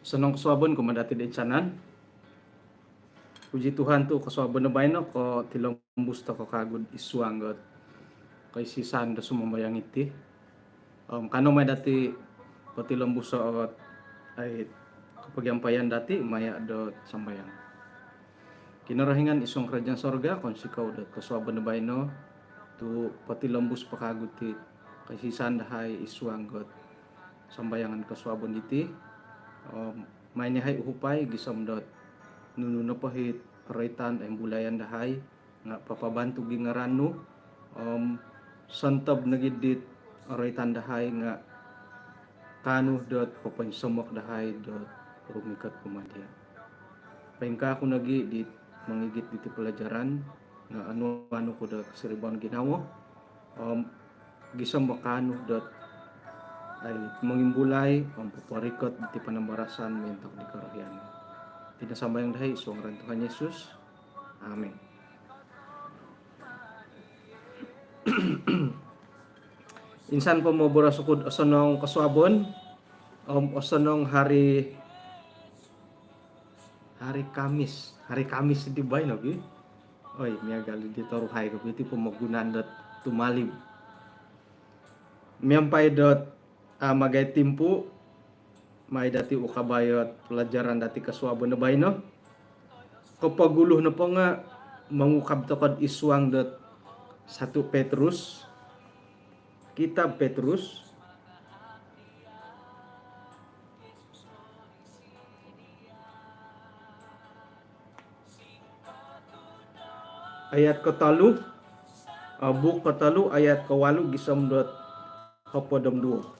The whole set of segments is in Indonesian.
Senang kaswabon ko madati di chanan. Puji Tuhan tu kaswabon na baino ko tilong busta ko kagud iswanggot kay sisan da sumambayang iti. Kano may dati patilong busa ot ay kapagyampayan dati maya do sambayang. Kinarahingan isong kerajaan sorga kon sikaw da kaswabon na baino tu patilong bus pakagud ti kay sisan dahay iswanggot sambayangan kaswabon iti. May nihay uhupay gisamdot nuno pahit raitan ay bulayan dahay nga papabantu gi nga rano santab nagidit raitan dahay nga kanu dot papansamok dahay dot rumikat kumadya. Paingka ako nagi dit mangigit diti pelajaran nga ano ko da kasiribang ginawa gisambak kanu dot ay mangimbulay ang paparikot diti panambarasan mentok di karahyan. Tinasambayang dahay isong rantuhan Yesus. Amen. Insan po mo burasukod osanong kaswabon osanong hari Kamis di bay no gi. Oy, miagali dito ruhay ko iti po magunan dot tumalib. Miampay dot magay timpu may dati ukabayot pelajaran dati kaswabon na bayno kapaguluh na po nga mangukab tokod iswang dot 1 Petrus kitab Petrus ayat katalu buk katalu ayat kawalu gisam dot hapodom 2.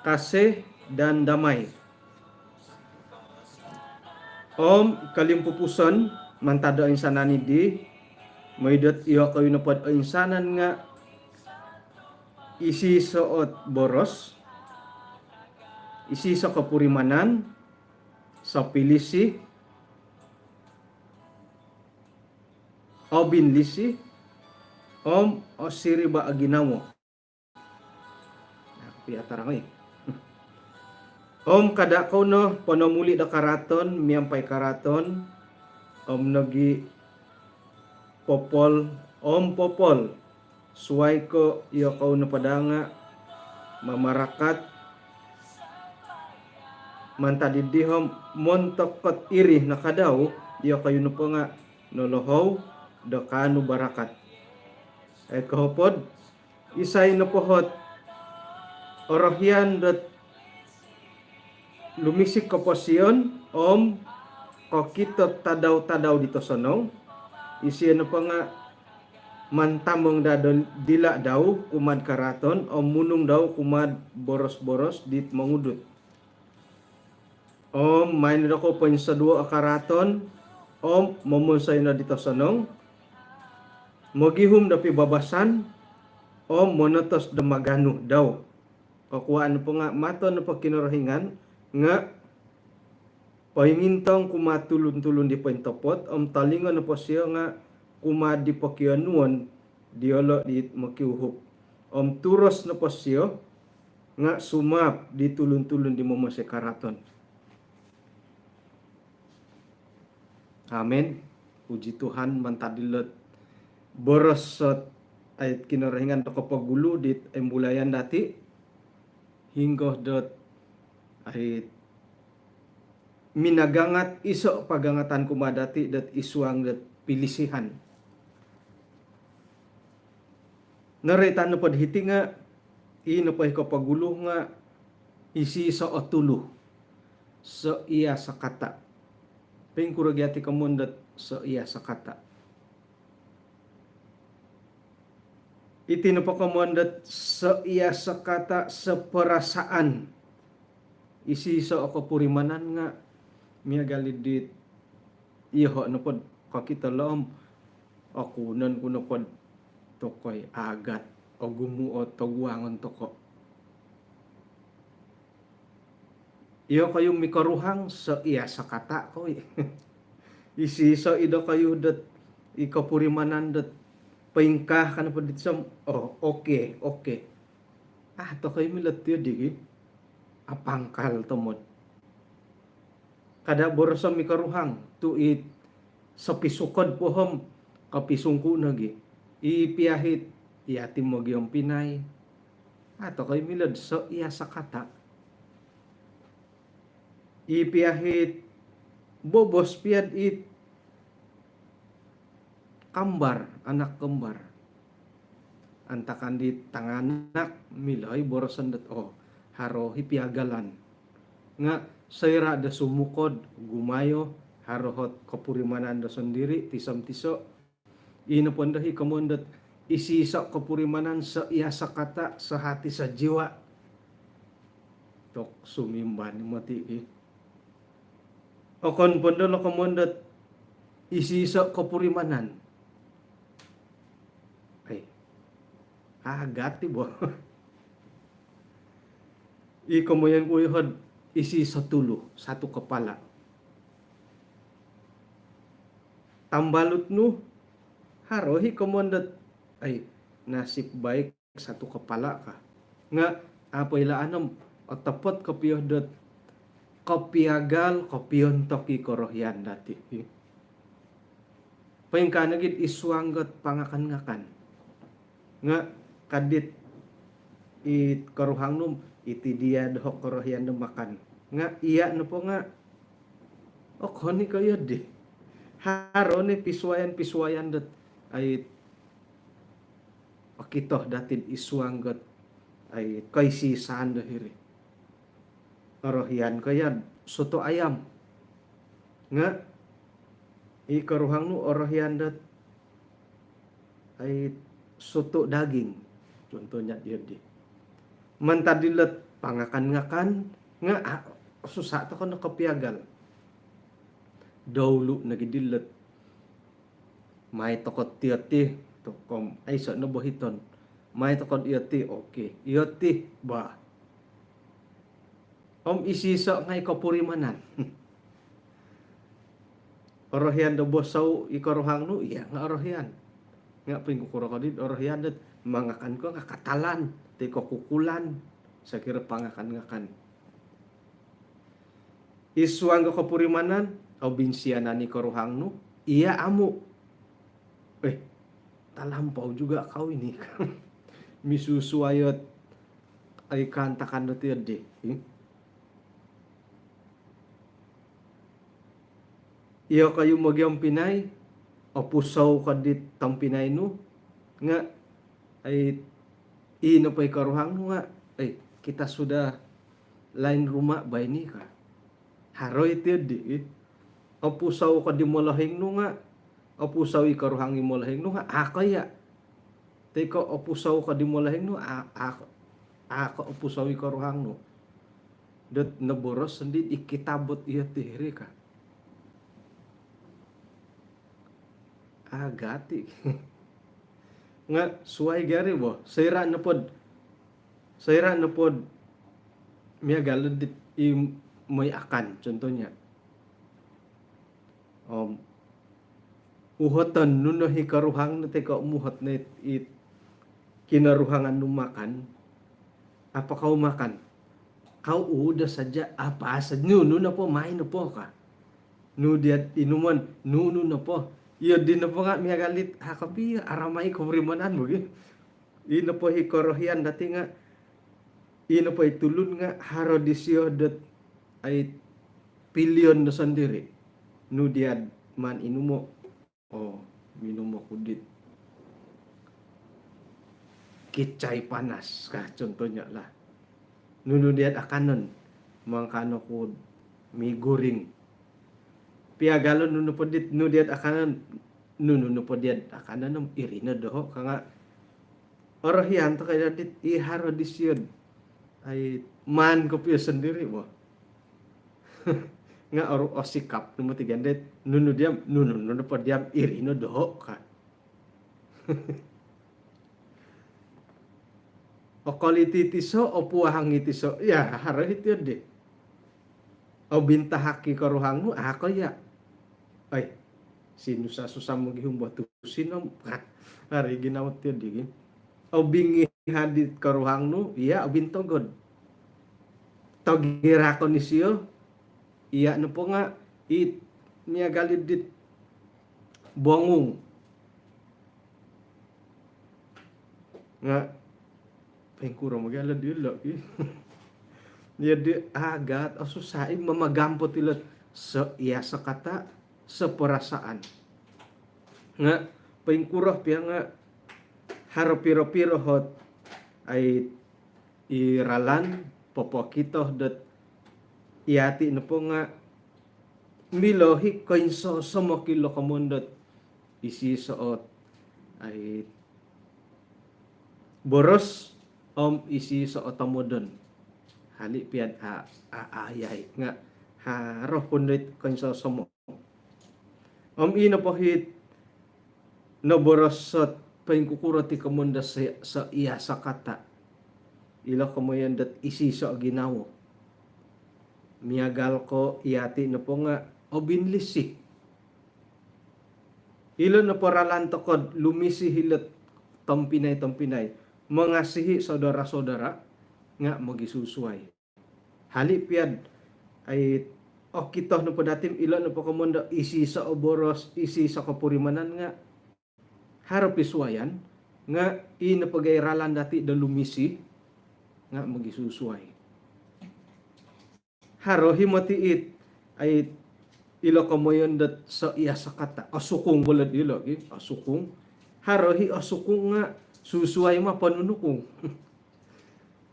Kasih dan damai. Kalimpupusan mantada insanan di maidot iyo kayo napad insanan nga isi soot boros isi sa kapurimanan sa pilisi o binlisi o siriba aginawo piatarang kada ko no panomuli da karaton miampay karaton nagi popol suway ko iyo ko no padanga mamarakat mantadidihom montokot iri na kadaw iyo kayo no po nga nolohaw da kanu barakat ay kahopod isay no pohot orahyan dot lumisik kaposyon kokito tadaw dito sonong isi ano pa nga mantamong dila daw kumad karaton munong daw kumad boros-boros dit mangudot main na ko po sa duwa karaton mamunsay na dito sonong magihum da pibabasan monotos da magano daw kakuhaan po nga mato na po kinarahingan nga paimintong kumatulun-tulun di pentopot talingon na po siya nga kumadi po kianuan diolo di makiuhop turos na po siya nga sumap di tulun-tulun di mamase karaton. Amen. Puji Tuhan mantadilot boros ay kinarahingan to kapagulo dit embulayan dati hinggo dot ay minagangat iso pagangatan kumadati dat iswang dat pilisihan. Narita no pod hiti nga ino pa kapagulo nga isi sa otulo so iya sa kata. Pengkuragyati kamundat so iya sa kata. Iti no pa kamundat so iya sa kata sa perasaan. Isi sa ako purimanan nga miagalidit iho no pod kakita laom ako nan kuno pod tokoy agat o gumuot tagwangon toko iyo kayong mikaruhang sa iya sa kata ko isi sa ido kayo dat ikapurimanan dat paingkah ka na pod dit sam okay to kayo milat tiyo digi apangkal tomod. Kada borosan mi karuhang tu it sapisukod pohom kapisungku nagi. Ipiyahit iatim mo giyong pinay. Ato kay milad so iya sakata. Ipiyahit bobos piad it kambar, anak kembar. Antakan di tanganak milay borosan dat harohi piagalan. Nga sayra da sumukod gumayo harohot kapurimanan da sendiri tisam tiso ino pondahi kamundat isisa kapurimanan sa iya sakata sa hati sa jiwa tok sumimban mati okon pondolo kamundat isisa kapurimanan ay agati bo ikamoyan kuyhod isi satulo, satu kepala. Tambalut nu harohi komondat ay nasib baik satu kepala ka. Nga apa ilaanam otapot kopiodot kopiagal kopion toki korohyan dati. Paingkana gid iswanggot pangakan-ngakan. Nga kadit it karuhang num iti dia dohok korohyan na makan. Nga iya no po nga. O koni kayo di. Haro ni piswayan dat ay okitoh datin iswanggot ay kaisi saan dahiri. Korohyan kaya soto ayam. Nga i karuhang no orohyan dat ay soto daging. Contohnya dia di. Mantadilat pangakan-ngakan nga susah to kono kapiagal. Dawlu nagidilat. May tokot tiyati tokom ay sa nabohiton. May tokot iyati okay. Iyati ba. Isisa ngay kapurimanan. Orohyan do bosaw ikarohang no iya nga orohyan. Nga pingkukuro ko din orohyan dat mangakan ko nga katalan. Tiko kukulan sa kira pangakan-ngakan. Iswang ko kapurimanan o binsiyanan ni karuhang no iya amo. Talampaw juga kau ini. Misusuayot ay kantakan na tiyadi. Iyo kayo magyang pinay o pusaw kadit tang pinay no nga ay ino pa'y karuhang nga, ay, kita sudah lain rumah bay ni ka. Haroy ito di. Apusaw ka di molahing no nga. Apusaw i karuhang i molahing no nga. Akaya. Teka apusaw ka di molahing no. Aka apusaw i karuhang no. Dat naboros sendit ikitabot iya tihiri ka. Agati. Nga suway gari bo sayra na pod miagal dit may akan contohnya uhotan nuno hikaruhang na teka umuhot na it kinaruhangan numakan apa kau makan kau udah saja apa asad nuno na po main na po ka nu dia inuman nuno na po iya din na po nga miyagalit hakapi aramay kumrimanan mo ino po hikorohyan dati nga ino po itulun nga harodisyo dat ay pilyon na sandiri nu diad man inumo minumo kudit kicay panas ka contohnya lah nu diad akanon mangkano kud miguring piagalon nuno podit nu diad akanan nuno podiad akanan irina doho kanga orohyan to kaya dit iharo disyod ay man ko piyo sendiri mo nga oro osikap numo tigandet nuno diam nuno podiam irina doho ka o quality tiso o puahang itiso ya haro itu de o bintahaki karuhangmu ako ya ay sinusa-susa mo gihumbo tusinom hari ginawat yun di o bingi hadit karuhang no iya o bintogod tagira ko ni siyo iya no po nga it niya galid dit buangong nga pengkuro magalad yun niya di agat o susain mamagampo tilat sa iya sa kata sa perasaan nga pengkuro piya nga haro piro-piro hot ay iralan popokito dat iati na po nga milohi koinso somokilo kamundot isisoot ay boros isisoot amodon hali piad aayay nga haro kundit koinso somo ino po hit no borosot pengkukuro ti kamunda sa iya sa kata ilo kamoyan dat isiso ginawo miyagal ko iati na po nga obinlisi ilo na paralan tokod lumisi hilat tampinay mangasihi saudara-saudara nga magisusuay hali piad ay okito na po datim ilo na po kamunda isi sa oboros isi sa kapurimanan nga harap iswayan nga inapagairalan dati da lumisi nga magisusuay haro himatiit ay ilo kamoyon dat sa iya sa kata asukong bulad ilo asukong haro hi asukong nga susuay ma panunukong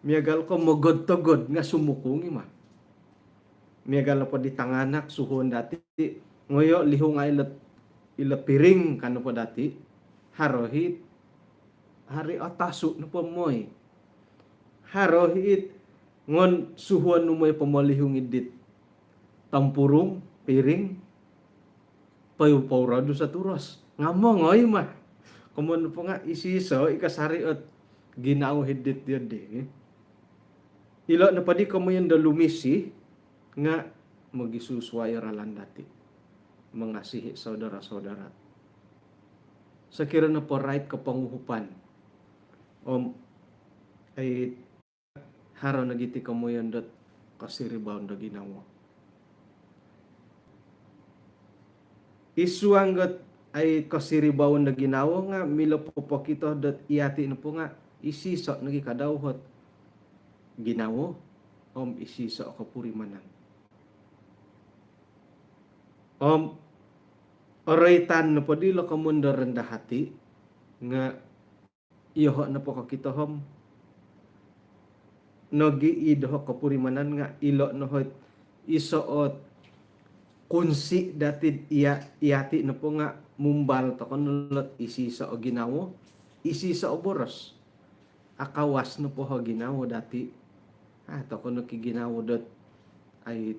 miyagal ko magod-togod nga sumukong ima miyagal na po di tanganak suhon dati ngoyo lihong nga ila piring kano po dati harohit hari atasu no po moy harohit ngon suhuan no moy pamalihong idit tampurong piring payupawrado sa turos nga mo ngoy ma kumon po nga isiso ikasari at ginao hidit yun di ilo na pa di kamoyan da lumisi nga magisusway ralan dati mga sihi saudara-saudara sa kira na po right kapanguhupan ay haro nagiti kamoyan dat kasiribaw na ginawa isuanggat ay kasiribaw na ginawa nga milapopokito dat iati na po nga isiso nagikadawhot ginawa isiso kapurimanan oraitan na po dilo kamundo renda hati nga iho na po kakitohom nogi idho kapurimanan nga ilo no hot isuot kunsi datid iati na po nga mumbal to kanulot isisa o ginawo isisa o boros akawas no po ho ginawo dati to kuno ki ginawo dot ay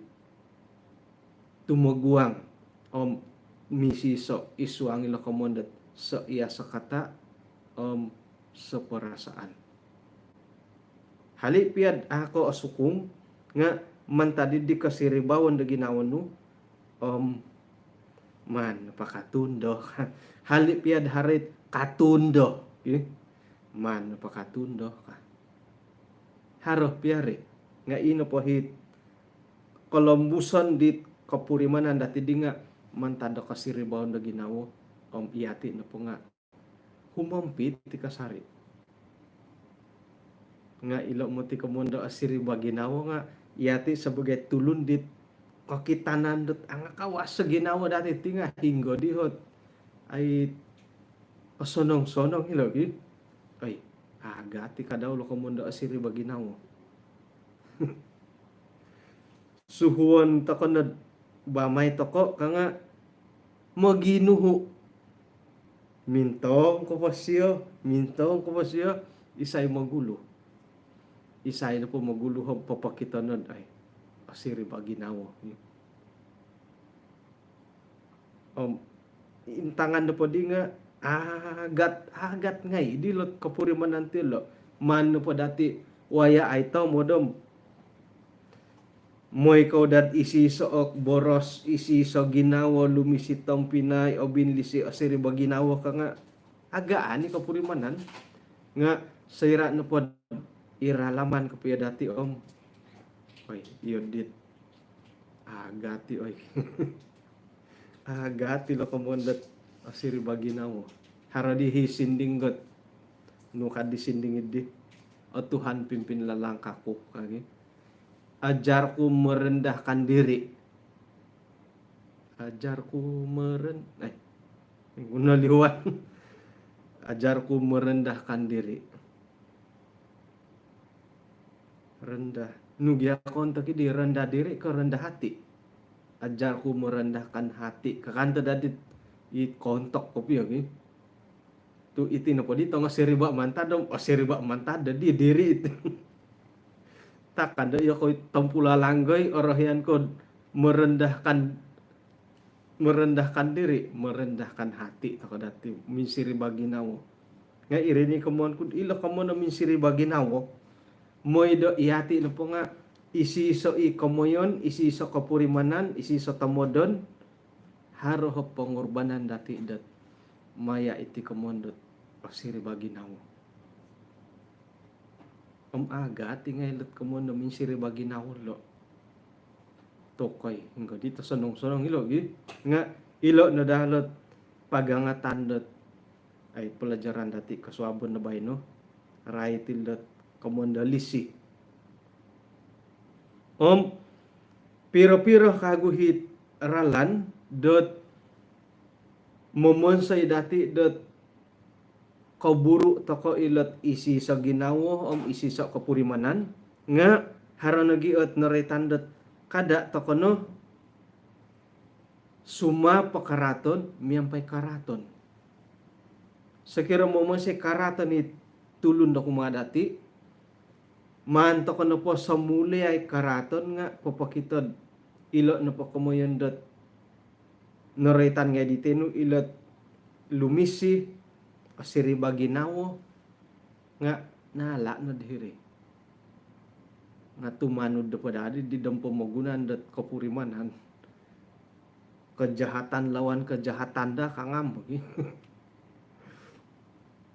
tumuguang misiso isuang ilo kamondat sa iya sa kata sa perasaan hali piad ako asukong nga mantadi di kasiribawan da ginawan no man napakatundo hali piad harit katundo man napakatundo ka haro piari nga ino po hit kolombuson dit kapurimanan dati di nga mantada kasiribawan da ginawo iati na po nga humampit ti kasari nga ilo mo ti kamundo asiriba ginawo nga iati sabagay tulun dit kakitanan dot ang kawas sa ginawa dati ti nga hinggo dihot ay sonong hilogi ay agati ka daw lo kamundo asiriba ginawo suhuan ta kanad bamay toko ka nga maginuho mintong ko pasyo isay magulo isay na po magulo papakita nun ay asiriba ginawa intangan na po di nga agat ngay dilot kapuriman ng tilo man na po dati waya ay to modom moy ko dat isisook boros isiso ginawa lumisitong pinay o binlisi asiriba ginawa ka nga agaan ni kapurimanan nga sayra na po iralaman ko puya dati Oy, yodit agati oy. Agati lo kamondat asiri baginawo. Haradi hisinding got nuka disinding idi. O Tuhan pimpin langkahku kagi. Ajarku merendahkan diri. Ajarku guna liwan. Ajarku merendahkan diri. Rendah. Nugia kontak di rendah diri ke rendah hati. Ajarku merendahkan hati. Kakanta dadit i kontok kopi lagi. Tu iti nopo di tonga seriba mantada seriba mantada di diri itu. Tak ada ya kau tampula langgai orahian kau merendahkan diri, merendahkan hati tak dati minsiri baginawo. Nga irini kamuan kun ilo kamu na minsiri baginawo. Moido iati no po nga isi iso i komoyon, isi iso kapurimanan, isi iso tamodon haro ho pengorbanan dati dat maya iti komondot pasiri baginawo. Aga tingay lut kamon na minsiri baginawo lo. Tokoy hingga dito sonong-sonong ilo nga ilo na dalot pagangatan dot ay pelajaran dati kasuabon na bayno raitil dot komondalisi piro-piro kaguhit ralan dot momonsay dati dot kaburu toko ilot isi sa ginawo isi sa kapurimanan nga haranagi at naretan dot kada tokono suma pakaraton miyampay karaton. Sekira mo si karaton ni tulun do kumadati man tokono po sa muli ay karaton nga papakitod ilo na po kumoyon dot naretan nga ditenu ilot lumisi asiri baginawo nga nala na diri nga tumanod da padadi di dampo magunan dat kapurimanan kejahatan lawan kejahatan da kangam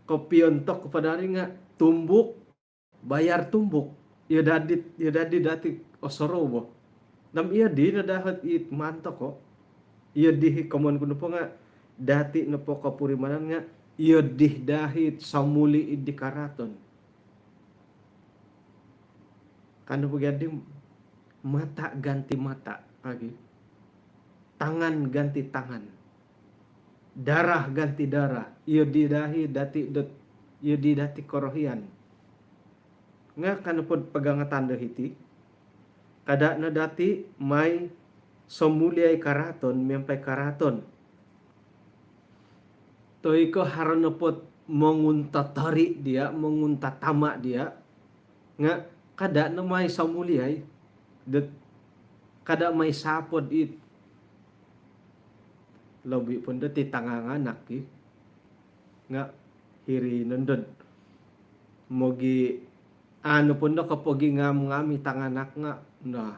kopiontok padari nga tumbuk bayar tumbuk ya dadi dati osoro bo nam iya di na dahat it mantok ko iya di kamon kuno po nga dati na po kapurimanan nga iya di dahit samuli idi karaton. Kano bagadi mata ganti mata lagi. Tangan ganti tangan. Darah ganti darah. Iyo didahi dati iyo didati korohian. Nga kano pod pagangatan dahiti. Kada na dati may somuli ay karaton, miyampay karaton. Toy ko harana pod menguntatari dia, menguntatama dia. Nga kada na may samuli ay kada may sapod it lobi pun dati tanganganak nga hiri nandod mogi ano pun do kapogi ngami tanganak nga na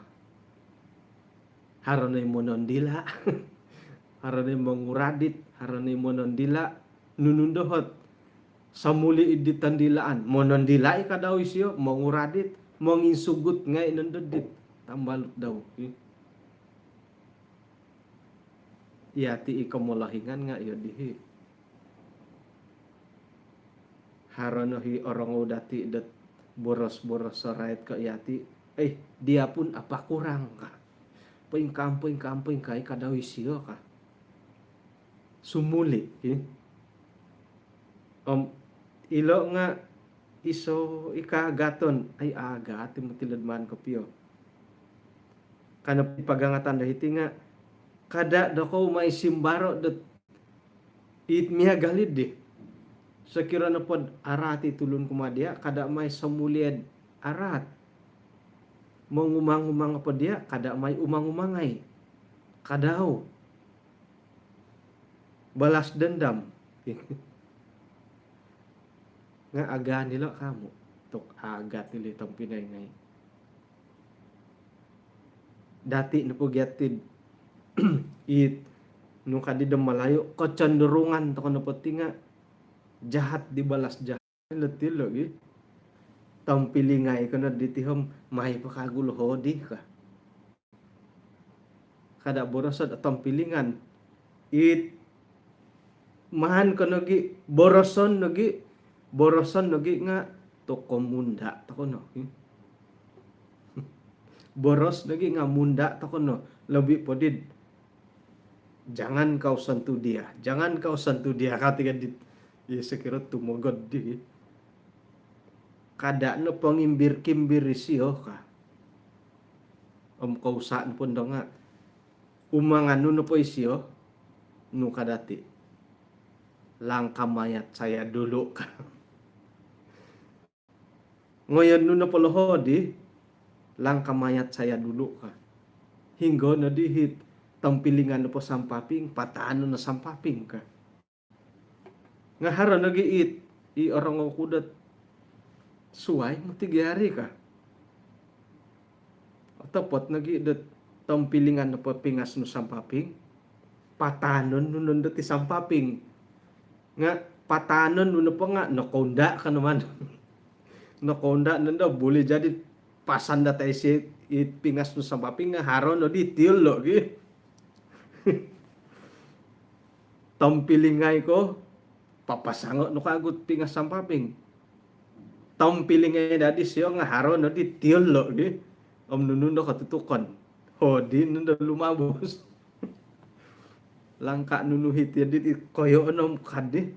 haronay monondila haronay manguradit haronay monondila nunundohot samuli iditan dilaan monondila ikadaw isyo manguradit manginsugut ngay nandodit tambalot daw iyati ikamulahingan nga iyo dihi haronohi orang dati dat boros-boros sarayat ka iyati dia pun apa kurang ka poing kay kadaw isyo ka sumuli ilo nga iso ikagaton ay aga ati mo tiladman kopyo kana pagangatan dahiti nga kada dako may simbaro dat it miya galid di sakira na pod arati tulun kumadia kada may samuliad arat mangumang-umang po dia kada may umang-umangay kadaw balas dendam nga aga nila kamo tok agat nila itong pinay ngay dati na po gyatid it nung kadidam malayo kacenderungan to kono pati nga jahat di balas jahat letilo tampilingay ko na ditihom may pakagulo hodi ka. Kada borosod at tampilingan it mahan ko nagi boroson nagi nga to komunda to kono. Boros nagi nga munda to kono. Labi po did jangan kau sentuh dia katiga dit sekira tumogod di kada no pangimbir-kimbir siyo ka kausaan pun do nga umangan no po isiyo no kadati langka mayat saya dulu ka ngoyon no poloho di langka mayat saya dulu ka hingga na dihit tampilingan no po sampaping pataan no na sampaping ka nga haro nagiit i orang kudat suway matigyari ka tapot nagiit tampilingan na po pingas no sampaping patanon no dati sampaping nga patanon no po nga nakonda ka naman nakonda nanda boleh jadi pasanda tayo si pingas no sampaping nga haro no di tiulo gi tampilingay ko papasango no kagut pingas sampaping tampilingay dadi siyo nga haro no di tiulo gi nunundo katutukan hodi nundo lumabos langka nunuhit ya di koyo onom kadi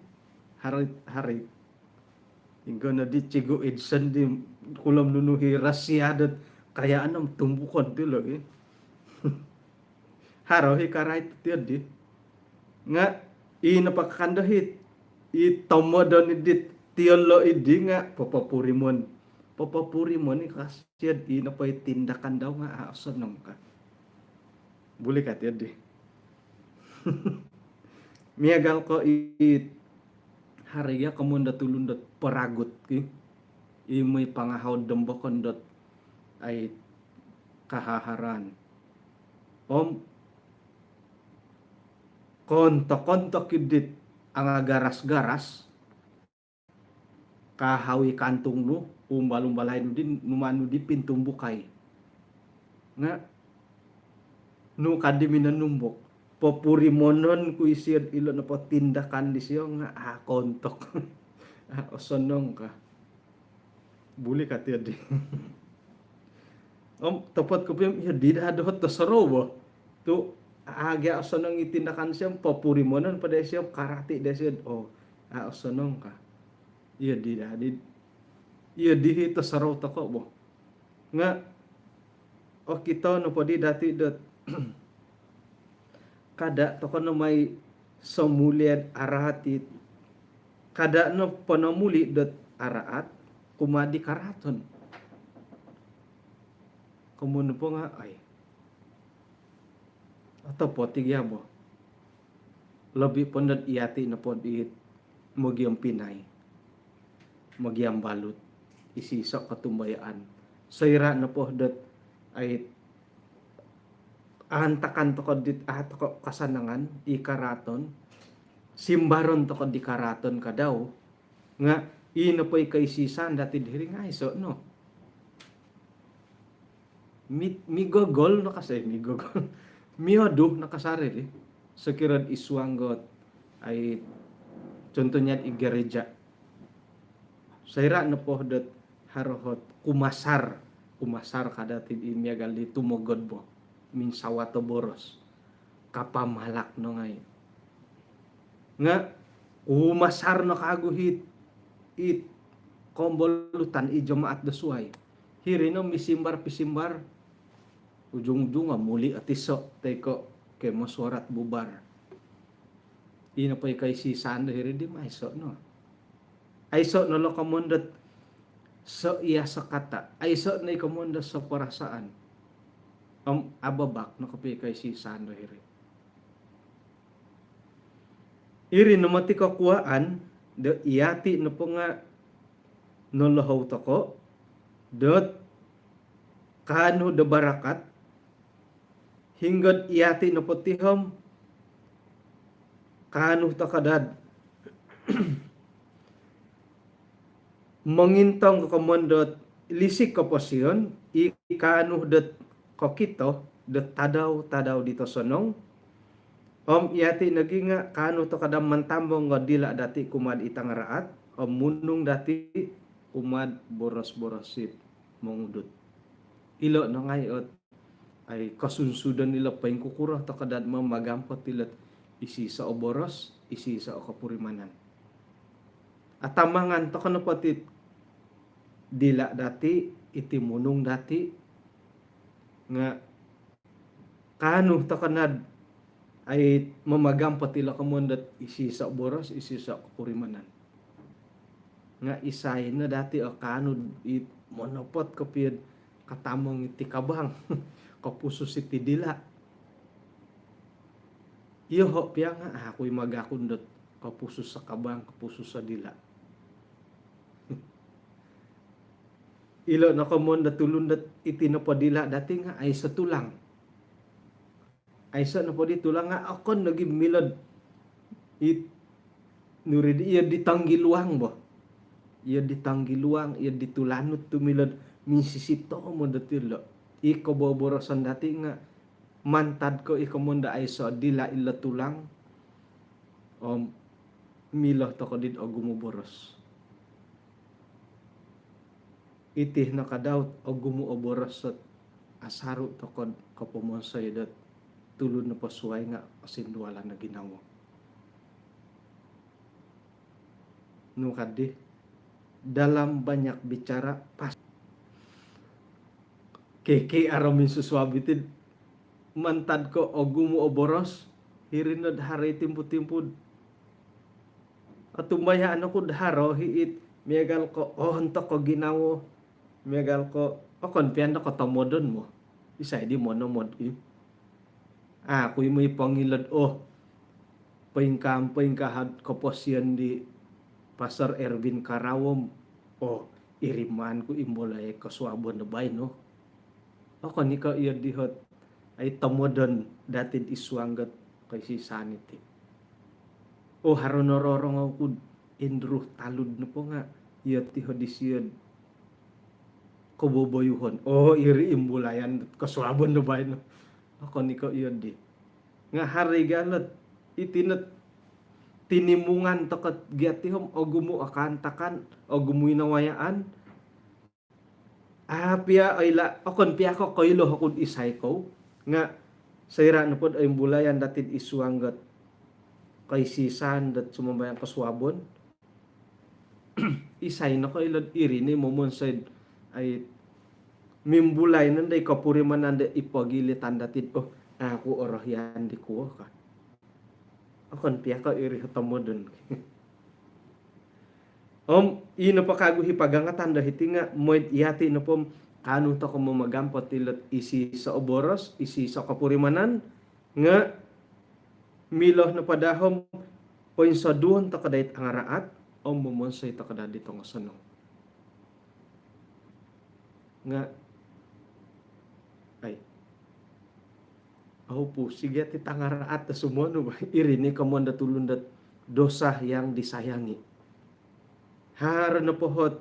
hari hingga na di cigo edsen di kulam nunuhi rasyadat kaya anam tumbukan ti lo haro hikaray ti di nga inapakandahit itomodon idit tiolo idi nga papapurimon ni kasyad inapay tindakan daw nga asanong ka boleh ka ti di miagal ko hariya kamunda tulundot paragut ki imoy pangahaw dembokon dot ay kahaharan kontok idit ang garas-garas kahawi kantung nu umbalay nu din numanu di pintung bukay nga nu kadiminan numbok popurimonon ku isir ilo na po tindakan di siyo nga kontok osonong ka buli ka tiyo di tapat ko piyam ya di dadohot to sarobo tu agya osonong itindakan siya popurimonon pada siya karate di siya osonong ka iya di hito saraw to ko bo nga kita no po di dati dot kada to kono may somuliad aratit kada no panomuli dot araat kumadi karaton kumuno po nga ay atau po tigya bo labi pondot iyati na po di mogyang pinay mogyang balut isisok katumbayaan sayra na po dot ay antakan to ko dit to ko kasanangan ikaraton simbaron to ko di karaton ka daw nga ino poy kay sisan dati diri nga iso no migogol no kasi migogol miodo nakasarili sekirad iswanggot ay contohnya igereja sayra na po dot harohot kumasar kada tin imiagal di tumogod bo min sawato boros kapamalak no ngay nga umasar no kaguhit it kombolutan i jamaat dasuay hiri no misimbar pisimbar ujung-ujung muli atiso teko ke mosuarat bubar ino pa kay si sando hiri di maiso no aiso no lo kamundot so iya sa kata aiso na ikamundot sa perasaan ababak no kapi kay si sando iri no mati kakuaan do iyati no po nga no lohaw tako dot kano do barakat hinggod iyati no po tihom kano takadad mengintong ko komondot lisik ko posyon ikanu det kokito det tadaw dito sonong yati naging nga kanu to kadam mantambong nga dila dati kumad itang raat munung dati kumad boros-borosit mongudot ilo no ngayot ay kasunsudan nila pa yung kukura to kadad mamagampat tilat isi sa oboros isi sa okapurimanan at tamangan to kano patit dila dati iti munung dati nga kanu to kanad ay mamagampat tila kamundat isi sa oboros isi sa okapurimanan nga isay na dati o kanu it monopot kapid katamong iti kabang kapuso si tidila iyo ho piya nga ako'y magakundot kapuso sa kabang kapuso sa dila ilo na kamon na tulundat iti na padila dati nga ay sa tulang ay sa na padi tulang nga akon naging milad it nurid iya ditanggiluang bo iya ditanggiluang iya ditulanot tumilad misisito mo datilo iko boborosan dati nga mantad ko iko munda ay so dila ila tulang milo to ko din o gumuboros itih na kadaw o gumuoboros at asaro to ko kapumonsay dat tulod na pasuay nga asinduala na ginawa nukadi dalam banyak bicara pas keke aramin suswabitin mantad ko o gumuoboros hirinod hari timpud-timpud at tumbayaan ako dharo hiit miyagal ko hontok ko ginawo miyagal ko konpian ko tomodon mo isay di mo nomod kuy mo ipangilad paingkamping kahad koposyan di Pastor Erwin Karawom iriman ko imbolay kaswabon na bay no ni ka iya dihot ay tomodon datin iswanggat kay si sanity haronororong ako indruh talud na po nga iya tiho disiyod kuboboyuhon iri imbulayan kaswabon na bay no ni ka iya di nga harigalat itinat tinimungan tokat giatihom o gumu akantakan o gumuy nawayaan piya ay piya ko koylo hakod isay ko nga sayra na pod ay bulayan datin iswanggat kay sisan dat sumambayang kaswabon isay na koylod iri ni momonsay ay mimbulay nanday kapuriman nanday ipagilitan datin ako orahyan di ko ka piya ka iri hatamo dun ino pa kaguhi pagangatan dahiti nga moid iyati no pom kanu to ko mamagampat tilat isi sa oboros isi sa kapurimanan nga miloh na padahom poin sa duon to kadait ang araat mumonsay to kada dito nga sanong nga ay po sige ti tangaraat ta sumono ba irini kamon da tulundat dosa yang disayangi haro na pohot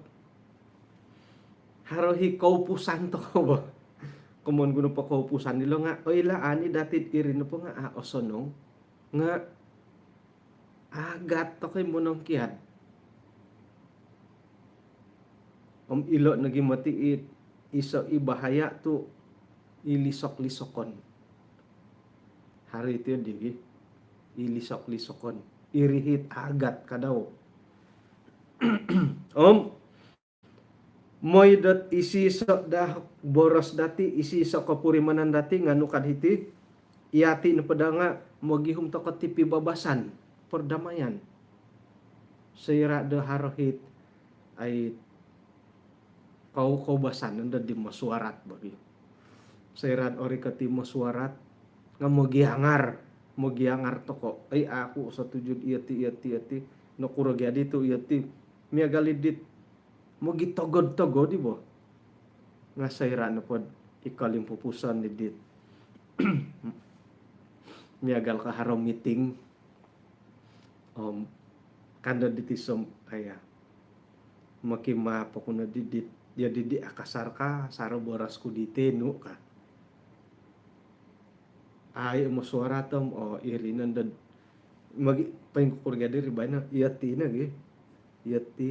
haro hi kaupusan to ko ba kumon guno pa kaupusan nilo nga laani datit iri na po nga osonong nga agat to kay monong kiat ilo naging matiit iso ibahaya to ilisok-lisokon hari ito di ilisok-lisokon irihit agat kadaw moy dat isi sa dah boros dati isi sa kapurimanan dati nga nukad hiti iyati na pada nga magihum to katipi babasan perdamaian sayra da harohit ay kaubasan nanda di masuarat bagi sayran ori kati masuarat nga mogiangar to ko ay ako sa tujud iyati nakurag ya dito iyati miya galidit mo gitogod-togod di bo nga sayra na pod ikalim pupusan ni dit miyagal ka haraw meeting kanda diti som makima po kuno didit dia didi akasar ka saro boras ku ditenu ka ay mo suara tom o irinan dan magi pengkukurga diri bana iati na gi iati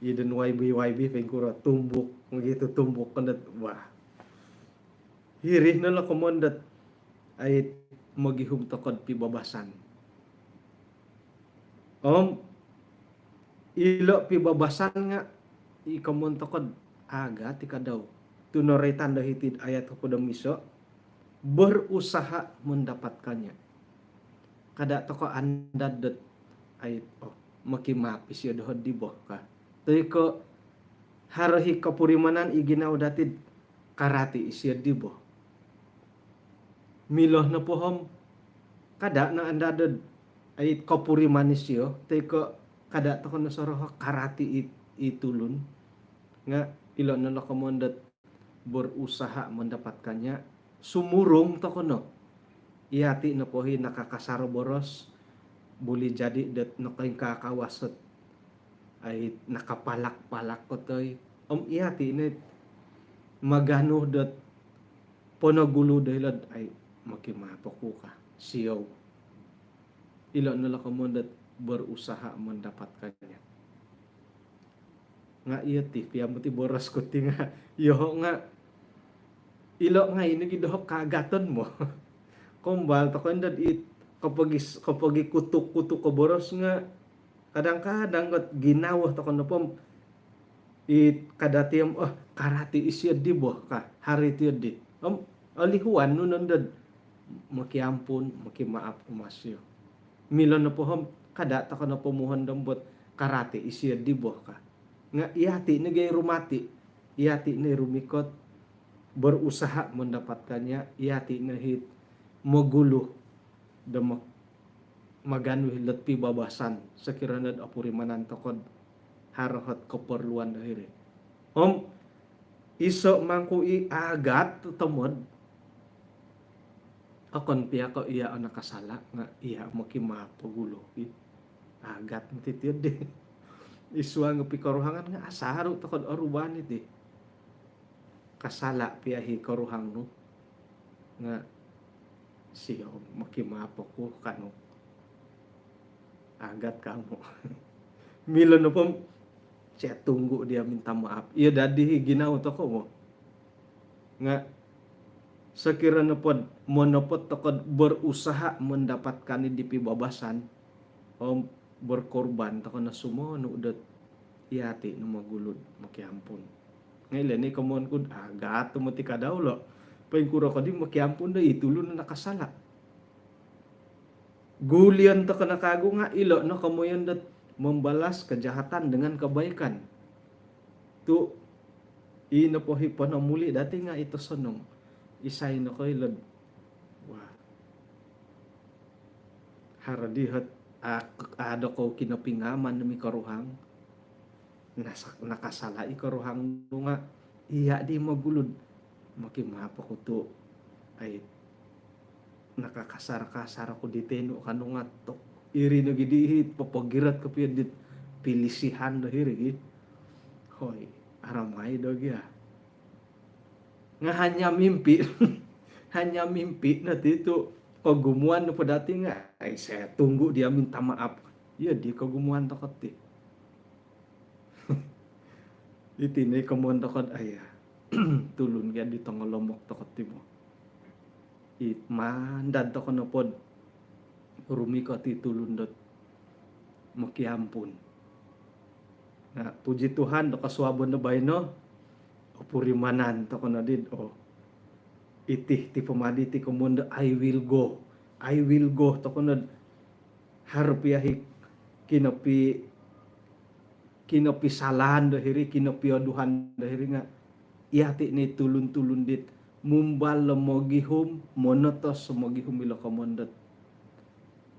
iden YB pengkura tumbuk begitu tumbuk kandat wah hirih na la komandat ay magihum tokod pibabasan ilo pibabasan nga ikamon tokod aga tika daw tunoray tanda hitid ayat ko miso berusaha mendapatkannya kada toko andad ay makimapis ya dohod di boh ka tuy ko harahi kapurimanan iginaw datid karati isya di boh miloh na pohom kada na andadad ay kapurimanis yo tuy ko kada toko na soroh karati itulun nga ilo na lokomondat berusaha mendapatkannya sumurung toko no iati na pohi nakakasaro boros buli jadi det nakaing kakawasot ay nakapalak-palak ko toy iati na magano det ponagulo dahil ay makimapoku ka siyaw ilo na lokomondat berusaha mendapatkannya nga iati piamuti boros ko tinga yoho nga ilo nga ini gidohok kagaton mo kombal takon it kapag kutuk-kutuk ko boros nga kadang-kadang got ginawah takon pom it kadatiam karati isya di boh ka hari ti di alihuan nun dad makiampun makimaap umasyo milon na pohom kada takon na pumuhon dambot karati isya di boh ka nga iati na gay rumati iati na rumikot berusaha mendapatkannya iati na hit magulo da maganu hilat pibabasan sekiranya apurimanan tokod harahat keperluan dahiri iso mangku agat temod akon pia ko iya anak kasala nga iya makimapagulo agat matitid de iswa nga pikaruhangan nga asaro tokod aruban iti kasala piyahi karuhang no nga siya makimapok ko kano agat kamo milo na po siya tunggu dia minta maaf iya dadi ginaw to ko mo nga sekira na po monopot tokod berusaha mendapatkan di pibabasan berkorban toko na sumono udat iati no magulod makiampun ngayon ni kamon kud agat tumati ka daw lo pengkura ko di makiampun da itulun na nakasala gulian to kana kago nga ilo no kamoyon dat membalas kejahatan dengan kebaikan tu ino po hipanamuli dati nga ito sonong isay no ko ilod wah haradihat ada ko kinapingaman na mi karuhang nakasala ikaruhang nga iya di magulod makimapo ko to ay nakakasar-kasar ako diteno kanu nga to iri na gidihit papagirat ka piyadit pilisihan dahiri hoy aramay dogya nga hanya mimpi hanya mimpi na dito kagumuan na po dati nga ay saya tunggu dia minta maaf iya di kagumuan takot itinay kamuan takot ay tulun kaya dito nga lomok takot mo mandad takot na pod rumiko ti tulun dot makiampun na puji Tuhan do kaswabon na bay no o purimanan takot na din itih ti pamadi ti kumunda I will go to kunod harpiahik kinopi salahan dahiri kinopi aduhan dahiri nga iati ni tulun-tulun dit mumbal mogihum monotos mogihum ilo kamondat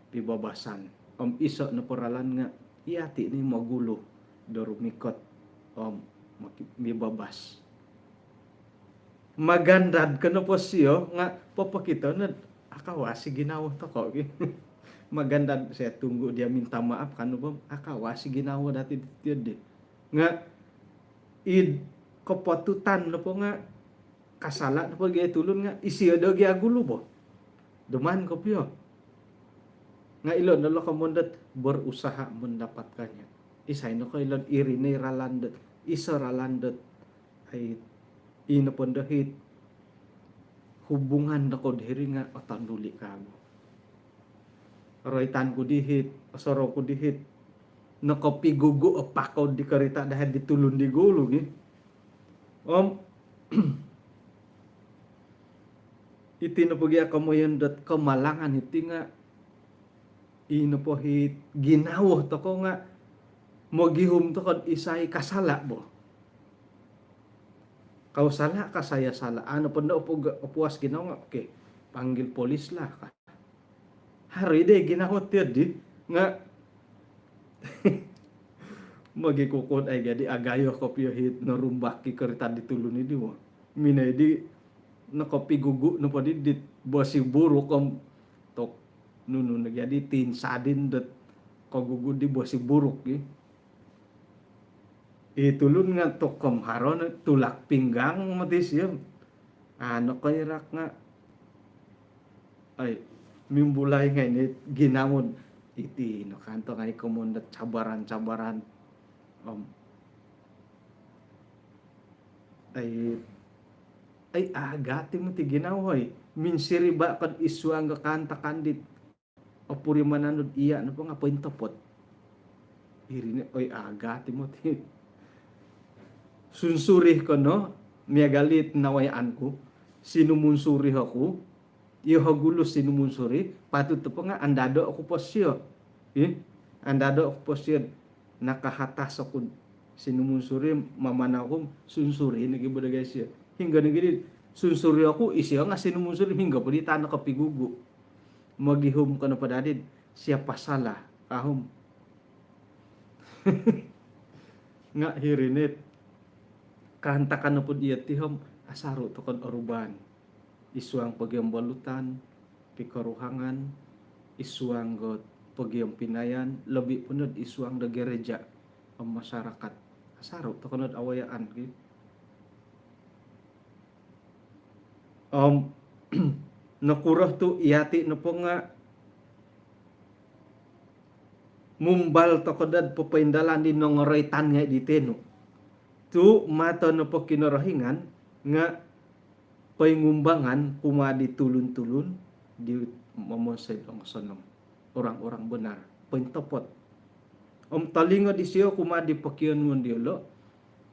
pibabasan iso na poralan nga iati ni magulo dorumikot mibabas magandad kano po siyo nga papakita na akawasi ginawa to ko magandad saya tunggu dia minta maaf kano ba akawasi ginawa dati dito nga id kapatutan na po nga kasala na po gaya tulon nga isiyo daw giagulo po duman ko pyo nga ilon nalo ka mundat berusaha mendapatkannya isay no ko ilon irine ralandet isa ralandet ay ino pon dahit hubungan na ko diri nga otanduli kago roitan ko dihit asoro ko dihit nakapigugo apakaw di karita dahil ditulon di gulo iti na po gaya kamoyan dat kamalangan iti nga ino po hit ginawo to ko nga mogihum to kon isay kasala bo kausala kasaya sala ano po na upuas ginaw nga okay panggil polis lah ka hari de ginawot yun di nga magikukod ay gadi agayo ko pyo hit narumbaki karita ditulon ni di mo minay di nakapigugo no pa di bosi buruk om tok nuno nagyadi tin sadin dat kagugo di bosi buruk itulun nga tok haron tulak pinggang matis yun ano kay rak nga ay mimbulay nga ini ginamon iti no kanto nga ikomondat cabaran ay agati mo ti ginaway minsiri ba kad iswang nga kanta kandit o puri mananod iya na po nga pointopot irine oy agati mo ti sunsuri ko no miya galit nawayaan ko sinumunsuri ako iyo hagulo sinumunsuri patut po nga andado ako po siya andado ako po siya nakahatas ako sinumunsuri mamana ko sunsuri nagibuda guys siya hingga nagili sunsuri ako isiya nga sinumunsuri hingga po di tanong kapigugo magihum ka na padadid siya pasala kahom nga hirinit kahantakan na po iya tihom asaro to kon oruban isuang pagyang balutan pikaruhangan isuang got pagyang pinayan labi punod isuang da gereja ang masyarakat asaro to konod awayaan nakurah tu iyati na po nga mumbal to kodad papaindalan din ng raytan nga diteno tu mata na po kinarahingan nga paingumbangan kumadi tulun-tulun di mamonsay ang sanam orang-orang benar pentopot talinga di siyo kumadi pakiyon ngon diolo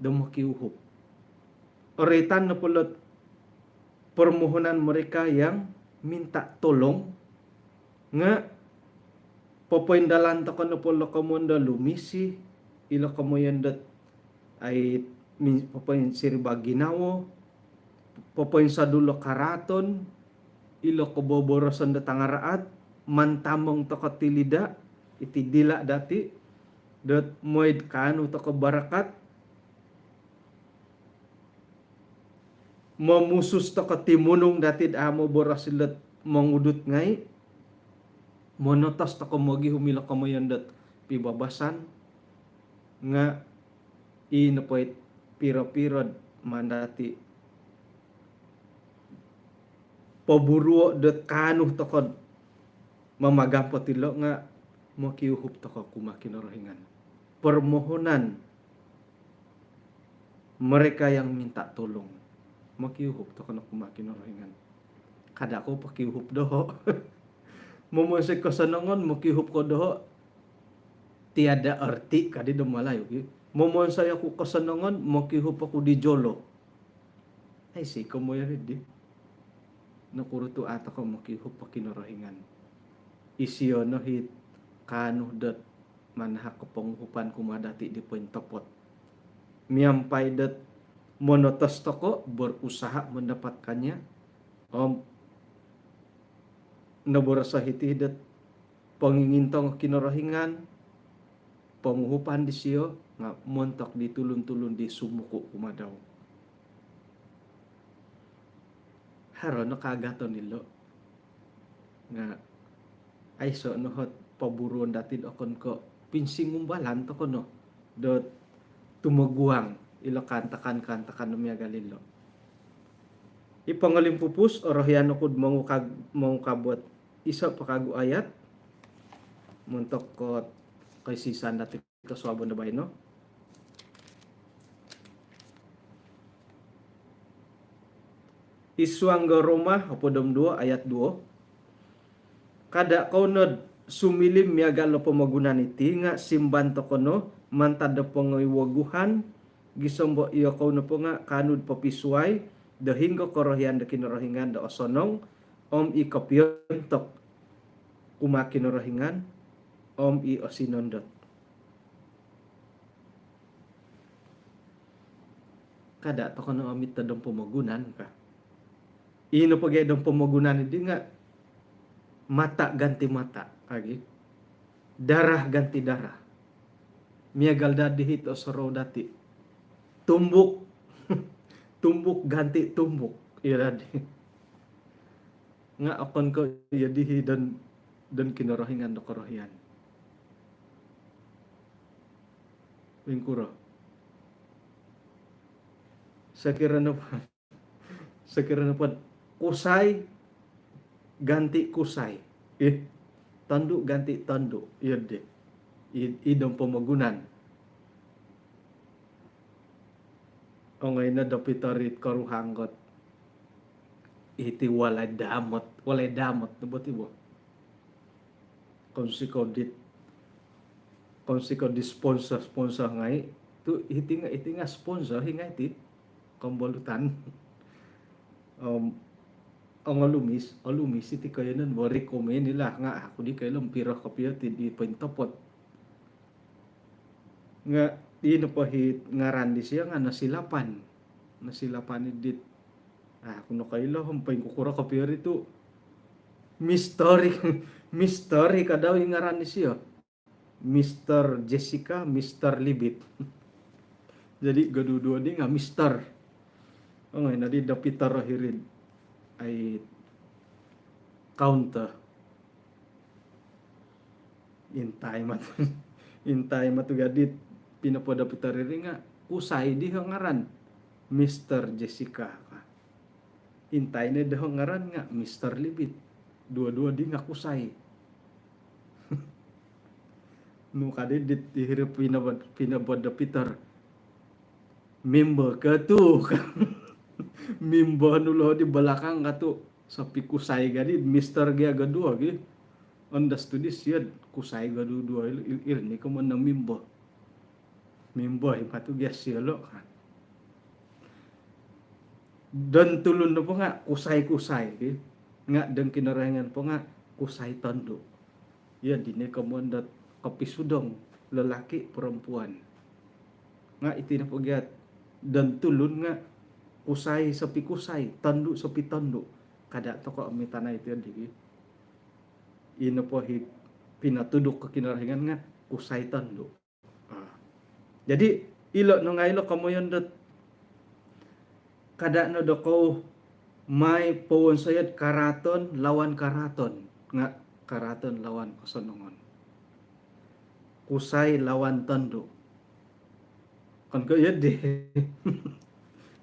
damakiuhop raytan na pulot permohonan mereka yang minta tolong nga papaindalan ta kono polo kamonda lumisi ila kamoyandat ay papain sirba ginawo papain sa dulo karaton ila koboborosan da tangaraat mantamong ta katilida iti dila dati dat moid kanu ta kabarakat mamusus to katimunong datid amo borasilat mangudut ngay monotas to komogi humila kamayandat pibabasan nga inapoit pira-pirad mandati paburuo dat kanuh to kod mamagampot tilo nga makiuhup to ko kumakinorohingan permohonan mereka yang minta tolong makiuhup to kono kumakinorohingan kada ko pakiuhup doho mumusik ko sanongon makiuhup ko doho tiada arti kadi dumalayo mumonsay ako kasanongon makiuhup ako di jolo ay si mo yarid di nakuruto ata ko makiuhup pakinorohingan isiyo no hit kanu dat manhak kapanghupan kumadati di pointopot miampay dat monotos toko berusaha mendapatkannya naborasa hitidat pangingintong kinarahingan panguhupan di siyo nga montok ditulun-tulun di sumuko kumadaw haro no kagaton nilo nga ay so nohot paburuan datin okon ko pinsing umbalan to kono dot tumaguang ilo kantakan numya galilo. Ipangalim pupus orohyano kud mau kabot isa pakagu ayat muntok ko kay sisan dati kaswabo na bayno. Iswangga Roma apodom 2 ayat 2. Kada kaunod sumilim miagalo pamagunan iti nga simban to kono mantada pangiwaguhan gisombo iyo kauno po nga kanud papisuay dahinggo korohian da kinorohingan da osonong om i kapyontok kumakinorohingan om i osinondot. Kada to kono amit tadong pamagunan ka. Ino pagay dong pamagunan hindi nga mata ganti mata agi. Darah ganti darah. Miagal dadi hito soro dati. Tumbuk tumbuk ganti tumbuk. Iya dadi. Nga akon ko yadihi dan kinorohingan do korohian. Wingkuro. Sakira na pa kusay ganti kusay. Tanduk ganti tanduk. Iya deh. Idong pamagunan. O ngayon na dapitarit karuhanggot. Iti walay damot. Walay damot. Nabot ibo. Kung si di sponsor ngay. Iti nga sponsor. Hinga iti. Kambolutan. Ang alumis iti kayo nun mo recommend nila nga ako di kayo lampira kapya ti pintapot nga di napahit nga randi siya nga nasilapan idit kuno kayo hampay kukura kapya rito mystery ka daw yung nga randi siya Mr. Jessica Mr. Libit jadi gadudua di nga Mr. Okay, nadi dapitar hirin ay counter intay matugadit pinapoda pitariri nga kusay di hangaran Mr. Jessica intay na di hangaran nga Mr. Libit dua-dua di nga kusay no kadit dihirap pinapoda pitar member ka tu mimba nulo di balakang kato sa pikusay gadi Mr. Gya gadua gi ondas to this yad kusay gadua irni ko man na mimba matu gya silo dan tulun na po nga kusay gi nga dan kinarayangan po nga kusay tando yad dine ko man dat kapisudong lalaki perempuan nga iti na po gyat dan tulun nga kusay sa pikusay, tando sa pitando. Kada to ko amitana ito digi. Ino po pinatudok ka kinarahingan nga kusay tando. Jadi ilo no nga ilo kamoyon dot kada no do ko may powon sayad karaton lawan karaton nga karaton lawan kasonongon. Kusay lawan tando. Kan ko yadi.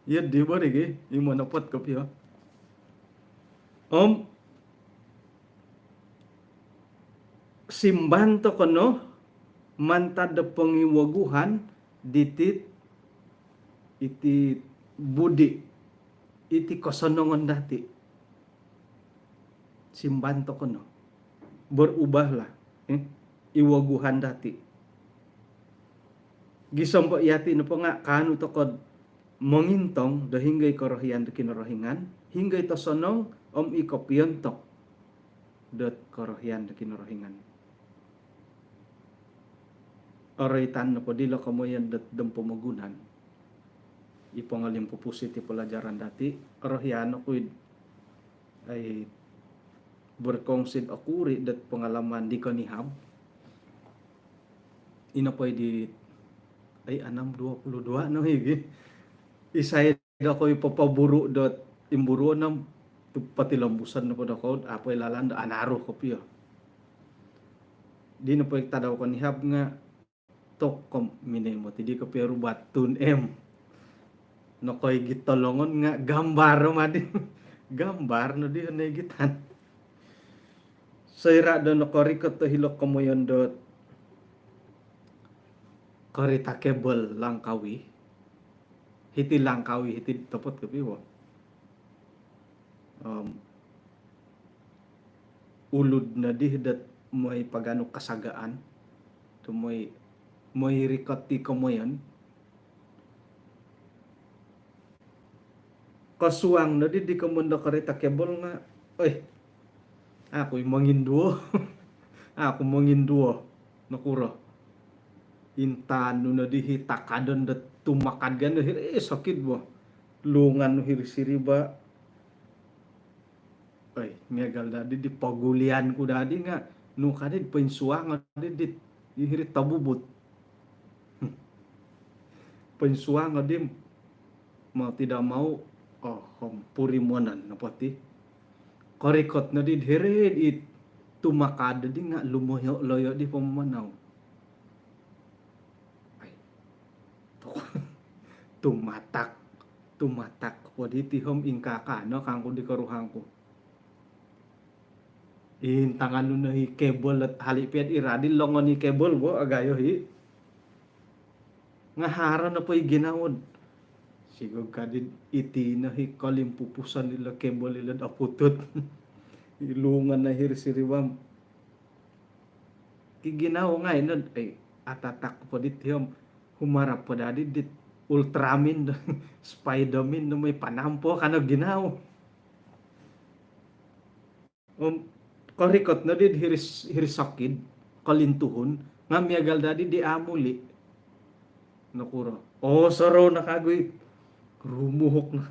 Iya di ba rin yung manapat ko piyo. Simban to kono mantad da pangiwaguhan ditit iti budi iti kasonongon dati. Simban to kono berubah lah iwaguhan dati. Gisompo yati no po nga kanu to kod mengintong dahinggay korohian da kinorohingan hinggay to sonong ikopyontok dot korohian da kinorohingan oraitan na po dilo kamoyan dat pamagunan ipangalim po ti pelajaran dati korohiano ko ay berkongsid akuri dat pengalaman di kanihab ina po di ay 6:22 no higi isay ako ipapaburo dot imburo ng pati lambusan na po ako apoy lalanda anaro ko piyo di na po tadaw ko ni hab nga tok kom minemo ti di ko pero batun no koy gitolongon nga gambar madi gambar no di ne gitan sayra do no korikot to hilok komoyon dot korita kebel langkawi hiti topot kepi wo ulud na di dat moy pagano kasagaan to moy rikot ti komoyon kasuang na di komondo korita kebel nga oy ako manginduo ako manginduo nakuro intano na di hitakadon dat tumakad gan sakit bo lungan no hirisiriba ay megal dadi di pagulian ko dadi nga no kadid pensuang dadi hirit tabubut pensuang dim mau tidak mau purimonan napati korikot na di hirit it tumakad di nga lumoyo loyo di pamanaw ay tumatak wadi tihom ingkaka no kangko di karuhang ko intangan no hi kebol at halipiat iradil longon ni kebol bo agayo hi nga hara na po ginawod sigog kadid iti na hi kalimpupusan nila kebol nila aputot ilungan na hirsiriwam kiginaw nga inod ay atatak po dit hiyom humarap po dadi dit Ultraman Spiderman no may panampo kano ginaw korikot na dit hirisakid kalintuhon nga miyagal dadi di amuli nakuro saro nakagoy rumuhok na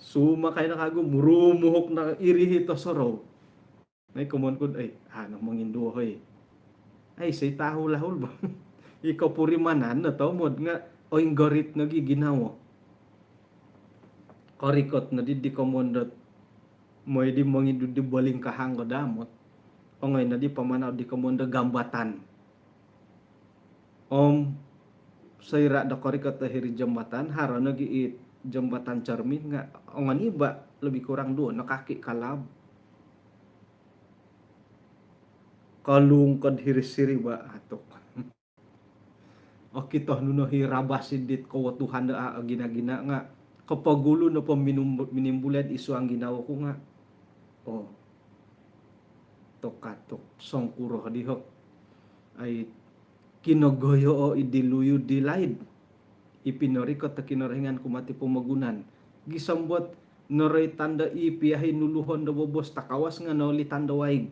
sumakay na kago rumuhok na irihito saro ay kumon ko ay manginduho ay say tahul-lahul ba ikaw purimanan na to mod nga oinggorit na giginawo korikot na di komondot moy di mangidu di baling kahang ko damot ongay na di pamanaw di komondo gambatan sayra da korikot ta hiri jambatan haro na giit jambatan cermin nga ongan iba lebih kurang doon nakaki kalab kalungkod hirisiri ba atok kita nuno hirabasin dit ko Tuhan da gina-gina nga kapagulo na po minimbulan isu ang ginawa ko nga tokatok songkuro dihok ay kinogoyo o idiluyo dilaid ipinori ko ta kinoringan kumati pumagunan gisambot noray tanda ipiyahin nuluhon da bobos takawas nga nauli tanda waig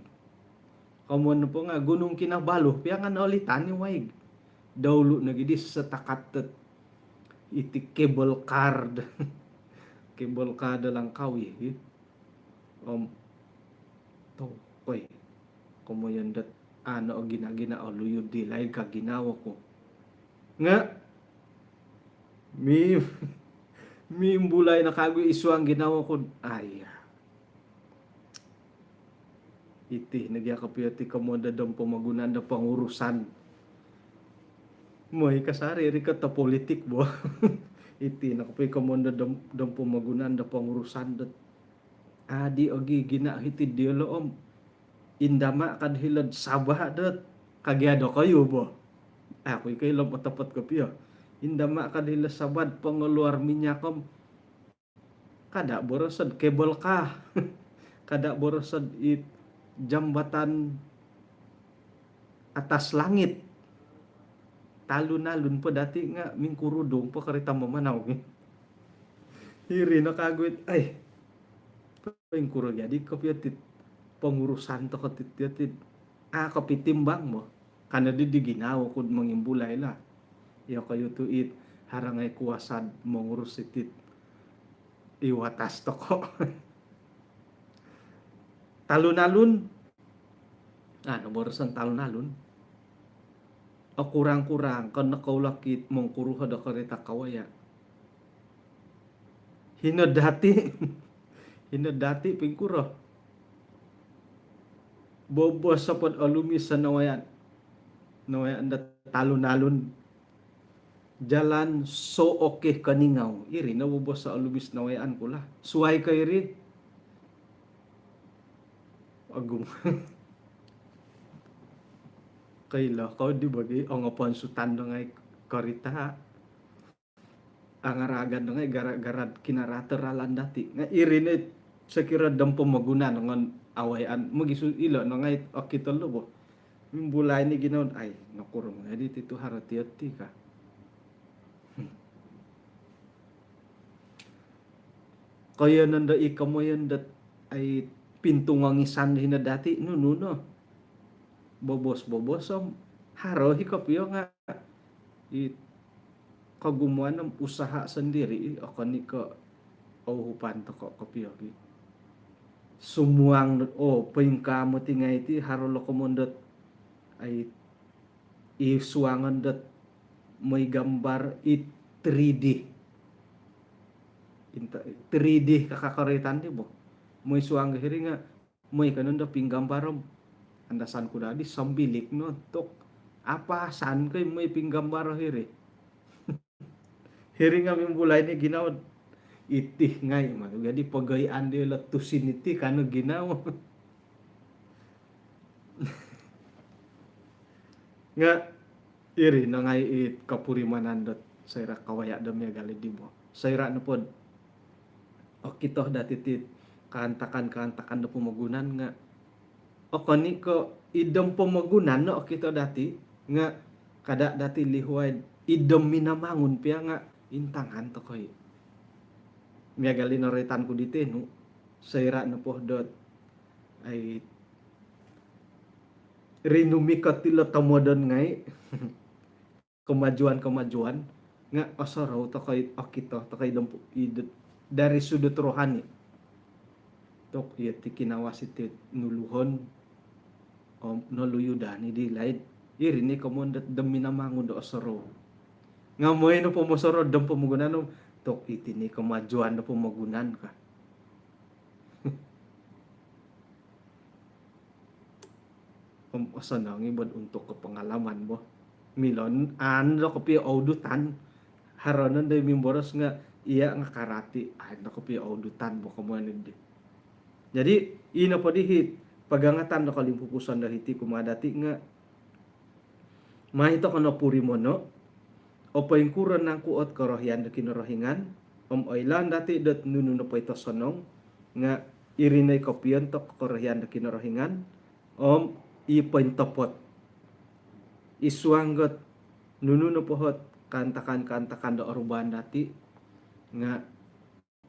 kamon po nga gunung kinabalo piya nga nauli tani waig dawlo nagidis sa takat iti cable card cable card lang kawi to koy kumoyan dat ano o ginagina o luyod dilay ka ginawa ko nga mi bulay na kagoy isu ang ginawa ko ay iti nagyakap iti kamoda dong pamagunan da pangurusan moy kasari ri ka ta politik bo iti nakapoy kamoda dong pamagunan da pangurusan dat adi ogi gina iti dioloom indama kad hilad sabah dat kagyado kayo bo ako'y kayo lang matapat ko piyo indama kad hilad sabad pangaluar minyakom kada borosad kebol ka kada borosad it jambatan atas langit talun-alun po dati nga mingkurudong po karita mamanaw hiri na kagwit ay pangkuro jadi kapiatit pangurusan to katityatit kapitimbang mo kana di ginaw kud mangimbulay la ya kayo to it harangay kuwasad mangurus itit iwatas to ko talun-alun borosan talun-alun o kurang-kurang kan nakaulakit mong kuruha da karita kawaya hinodati pingkuro bobos sa pod alumi sa nawayan dat talun-alun jalan so oke kaningaw iri na bubos sa alubis na wayaan ko lah suway ka iri agum kaila kau di bagi ang apon sutan do ngay karita ang aragan do ngay gara-gara kinarater dati nga iri na sekira dampo maguna ngon awayan magisu ilo no ngay okito lobo mimbulay ni ginaon ay nakurong na di tito harati-ati ka kaya nanda ikamo yan dat ay pintungangisan hina dati no bobos haro hikapyo nga i kagumuan ng usaha sendiri ako ni ko auhupan to ko kapyo sumuang pingkamo tingay ti haro lokomondot ay isuangan dat may gambar 3D 3D kakakaritan di bo may suang hiri nga may kanon da pinggambarom andasan ko dadi sambilik no tok apa san kay may pinggambaro hiri hiri nga mimbulay ni ginaw itih ngay man jadi pagayaan di latusin iti kano ginaw nga iri na ngay it kapurimanandot sayra kawaya dami gali di bo sayra na pod o kito dati tit kantakan na pumagunan nga o kani ko idom pumagunan no o kito dati nga kada dati lihuay idom minamangun pia nga intangan to koy miagali noritan ko dite no sayra na po dot ay rinumikot tilo tamodon ngay kemajuan nga osoro to koy o kito to koy idom dari sudut rohani tok iya ti kinawas iti nuluhon noluyudan di laid iri ni kamondat demi namangun do osoro nga moy no pomosoro dam pumugunan tok iti ni kemajuan no pumugunan ka asa nang ibad untuk kepengalaman bo milon lo kopi audutan haronon day mimboros nga iya nga karati ay nakopi audutan bo kamuan di jadi ino po dihit pagangatan no kalimpupusan dahiti kumadati nga mahito kano puri mono o paingkuran ng kuot karohyan da kinorohingan oilan dati dot nununo po ito sonong nga irinay kopiyon to karohyan da kinorohingan ipaintopot isuanggot nununo pohot kantakan da oruban dati nga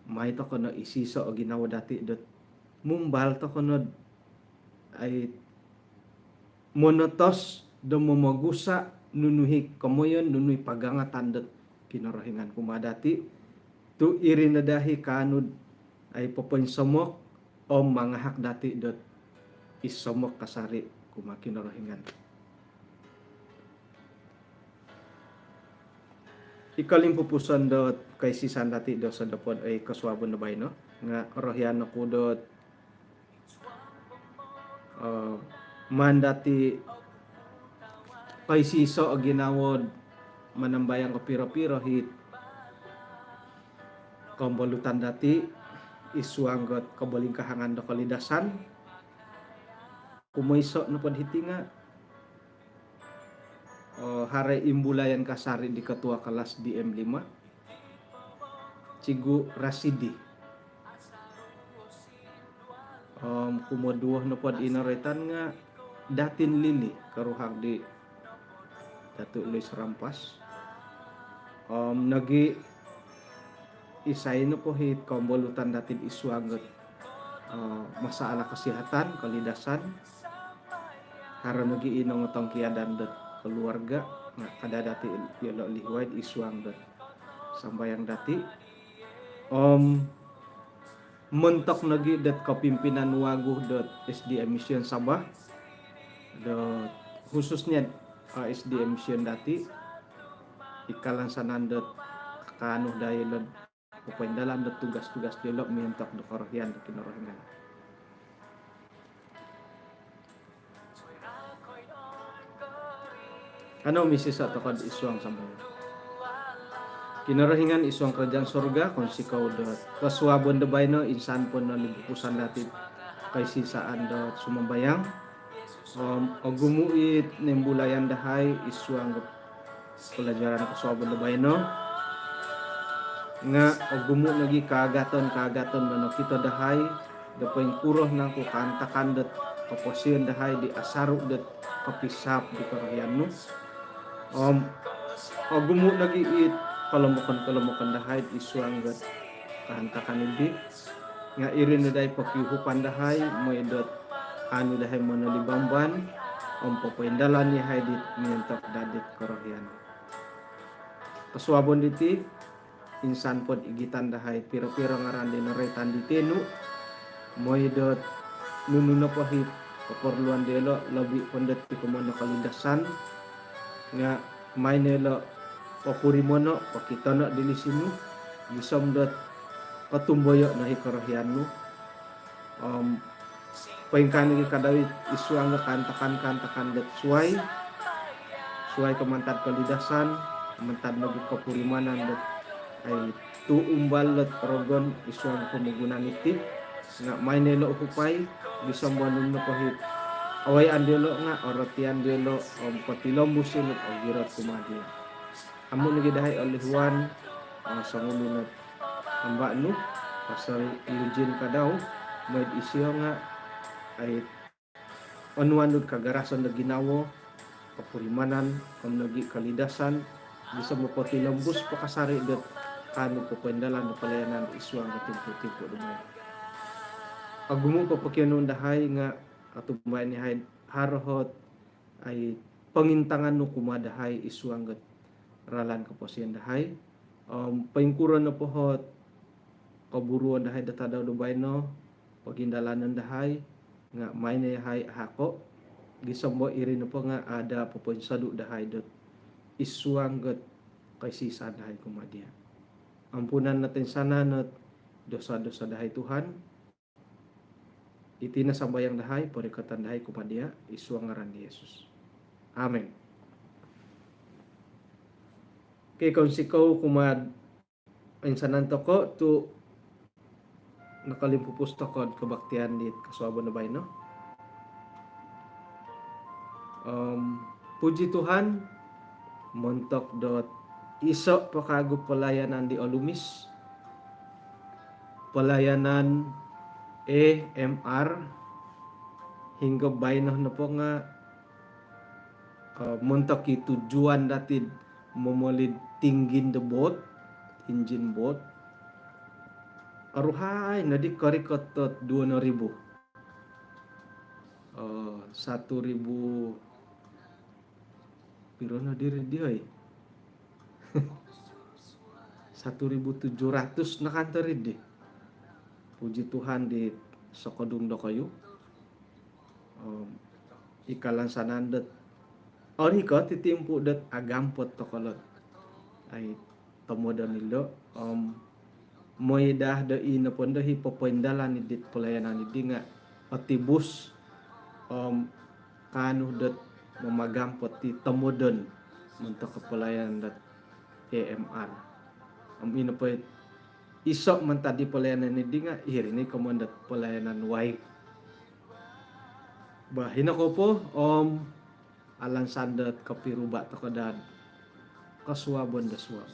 may to kono isiso o ginawa dati dot mumbal to kono ay monotos do momagusa nunuhi kamoyon nunuhi pagangatan dot kinorohingan kumadati tu irinadahi kanud ay poponsomok o mga hak dati dot isomok kasari kumakinorohingan ikalimpupusan dot kay sisan dati do sa dapod ay kaswabon na bay no nga rohyan ko dot mandati kay siso o ginawod manambayang kapiro-piro hit kumbulutan dati isuanggot kabaling kahangan do kalidasan kumoiso no pod hitinga hare imbulayan kasari di ketua kelas di M5 Cigu Rasidi kumoduoh no pod inaretan nga datin lili karuhag di Datu Luis Rampas nagi isay no po hit kumbulutan datin isuanggot masalah kesehatan kalidasan haro nagi inong utang kiadan dot keluarga nga kada dati yolo lihuad isuang dot sambayang dati mentok nagi dot kapimpinan waguh dot SDM Mission Sabah dot khususnya SDM Mission dati ikalansanan dot kanuh dayelod pokoknya dalam dot tugas-tugas dialog mentok do korohyan do kinorohingan Ano misi sa tokod isuang sambayan. Kinarahingan isuang kerajaan surga kung si kau dot kasuabon da bayno insan pun no libukusan dati kay sisaan dot sumambayang o gumuit nembulayan dahay isuang pelajaran kasuabon da bayno nga o gumu lagi kagaton mano kita dahay da kuroh nang ko kantakan dot kaposian dahay di asaru dot kapisap di karayan no o gumu lagi it kalamukan dahay isuang gat kahantakan hindi nga irin na dahay pakyuhupan dahay mo idot ano dahay mo nalibamban papaindalan ni hay dit mientok dadit karayan kasuabon diti insan pod igitan dahay piro-piro ngaran din retan ditenu moidot nununa pahit keperluan delo lebih pendet ti kumono kalindasan nga may nelo papuri mono pakitono dilisinu bisom dot patumboyo na hikarahianu paingkan lagi kadawit isuang kantakan dot suai kemantad kalidasan kemantad nabi kapurimanan dot ay tuumbal dot rogon isuang pemunggunan iti nga may nelo upay bisom wanun na pahit away andelo nga orotian delo patilom busil o girat kumadi amo nagi dahay olihwan sangulunat amba nu pasal ilujin kadaw may isyo nga ay onwanud kagarasan na ginawo kapurimanan nagi kalidasan bisa mapatilambus pakasari dot kanu papendalan na palayanan isuang timpo-timpo dumay agumo papakyanon dahay nga atumbay ni hay harohot ay pangintangan no kumadahay isuang gat ralan kaposian dahay paingkuran na pohot kaburuan dahay datadaw dubay no pagindalanan dahay nga may na hay hako gisambo iri na po nga ada papansadu dahay dot isuang gat kay sisa dahay kumadia ampunan natin sana not dosa-dosa dahay Tuhan iti na sambayang dahay parikatan dahay kumadia isuang ngaran ni Yesus amen. Kay kung sikaw kumad insanan toko tu nakalimpupus toko kabaktian dit kasuabon na bay no puji Tuhan montok dot iso pakago pelayanan di Olumis pelayanan EMR hingga bayno na po nga montok tujuan dati momolid tinggin the boat engine boat aruhay na di karikotot 2,000 1,000 piro na diri di ay 1,700 na kantarid di puji Tuhan di sokodung do kayo ikalan sanandet ori ko titimpu dat agampot to kolot ay tomoda nilo moidah da ina pon da hipopendalan ni dit pelayanan di nga patibus kanu dat mamagampot ti tomodon untuk kepelayanan dat EMR ina po isok man tadi pelayanan ni dinga irini komandat pelayanan waik bahina ko po alan sandat kapiruba to kadad kasuabon da suab